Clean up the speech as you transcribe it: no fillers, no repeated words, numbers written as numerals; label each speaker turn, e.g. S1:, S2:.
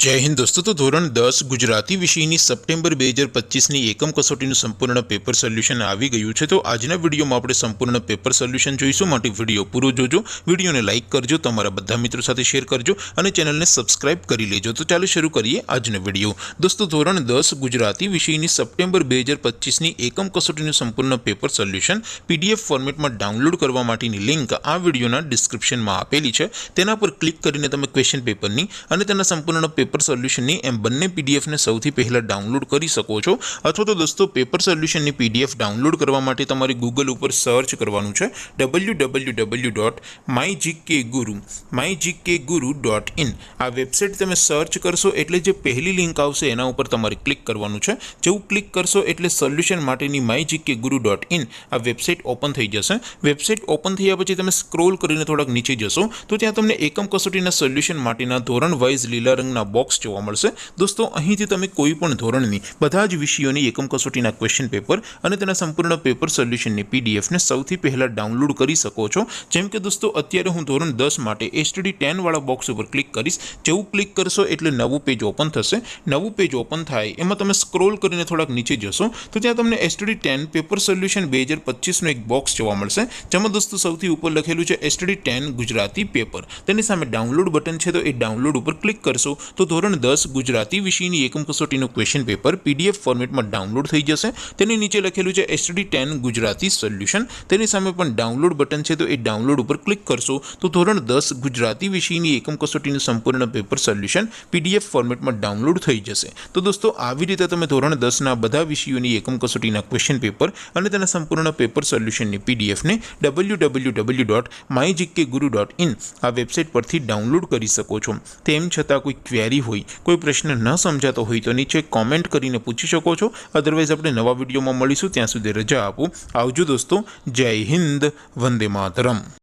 S1: जय हिंद दोस्तों। तो धोरण 10 गुजराती विषयनी सप्टेम्बर 2025 एकम कसोटीનું સંપૂર્ણ પેપર સોલ્યુશન આવી ગયું છે। તો આજના વિડીયોમાં આપણે સંપૂર્ણ પેપર સોલ્યુશન જોઈશું। માટે વિડીયો પૂરો જોજો, વિડીયોને લાઇક કરજો, તમારા બધા મિત્રો સાથે શેર કરજો અને ચેનલને સબસ્ક્રાઇબ કરી લેજો। તો ચાલો શરૂ કરીએ આજનો વિડીયો। દોસ્તો ધોરણ 10 ગુજરાતી વિષયની સપ્ટેમ્બર 2025 એકમ કસોટીનું સંપૂર્ણ પેપર સોલ્યુશન પીડીએફ ફોર્મેટમાં ડાઉનલોડ કરવા માટેની લિંક આ વિડીયોના ડિસ્ક્રિપ્શનમાં આપેલી છે। તેના પર ક્લિક કરીને તમે ક્વેશ્ચન પેપરની અને તેના સંપૂર્ણ पेपर सोल्यूशन एम बने पीडीएफ ने सौथी पहला डाउनलॉड कर सको छो। अथवा तो दोस्तों पेपर सोल्यूशन पीडीएफ डाउनलॉड करवा माटे तमारे गूगल पर सर्च करवानुं छे www.mygkguru.in आ वेबसाइट तमे सर्च करशो एटले जे पहली लिंक आवशे एना उपर तमारे क्लिक करवानुं छे। जेवुं क्लिक करशो एटले सोल्यूशन माटेनी mygkguru.in आ वेबसाइट ओपन थई जशे। वेबसाइट ओपन थया पछी तमे स्क्रॉल करीने थोड़ाक नीचे जशो तो त्यां तमने एकम कसोटीना सोल्यूशन माटेना धोरण वाइज लीला रंगना बॉक्स जोवा मळशे। दोस्तों અહીંથી તમે કોઈ પણ ધોરણની બધા જ વિષયોની એકમ કસોટીના ક્વેશ્ચન પેપર અને તેના સંપૂર્ણ પેપર સોલ્યુશનની પીડીએફ ને સૌથી પહેલા ડાઉનલોડ કરી શકો છો। જેમ કે દોસ્તો અત્યારે હું ધોરણ 10 માટે એસટીડી 10 વાળા બોક્સ ઉપર ક્લિક કરીશ। જેવું ક્લિક કરશો એટલે નવું પેજ ઓપન થશે। નવું પેજ ઓપન થાય એમાં તમે સ્ક્રોલ કરીને થોડાક નીચે જશો તો ત્યાં તમને એસટીડી 10 પેપર સોલ્યુશન 2025 નો એક બોક્સ જોવા મળશે। જેમાં દોસ્તો સૌથી ઉપર લખેલું છે એસટીડી 10 ગુજરાતી પેપર। તેની સામે ડાઉનલોડ બટન છે તો એ ડાઉનલોડ ઉપર ક્લિક કરશો तो धोरण 10 गुजराती विषयनी एकम कसोटीનું क्वेश्चन पेपर पीडीएफ फॉर्मेट में डाउनलॉड थई जशे। तेनी नीचे लखेलुं छे एसटीडी 10 गुजराती सोल्यूशन। तेनी सामे पण डाउनलॉड बटन छे तो ए डाउनलॉड पर क्लिक करशो तो धोरण 10 गुजराती विषयनी एकम कसोटीનું संपूर्ण पेपर सोल्यूशन पीडीएफ फॉर्मेट में डाउनलॉड थई जशे। तो दोस्तों આવી રીતે તમે ધોરણ 10 ના બધા વિષયોની એકમ કસોટીના ક્વેશ્ચન પેપર અને તેના સંપૂર્ણ પેપર સોલ્યુશનની પીડીએફ ને www.mygkguru.in આ વેબસાઇટ પરથી ડાઉનલોડ કરી શકો છો। તેમ છતાં કોઈ क्वेरी होय, कोई प्रश्न न समझातो होय तो नीचे कॉमेंट करीने पूछी शको छो। अदरवाइज आपणे नवा विडियोमां मळीशुं, त्यां सुधी रजा आपो। आवजो दोस्तों। जय हिंद, वंदे मातरम।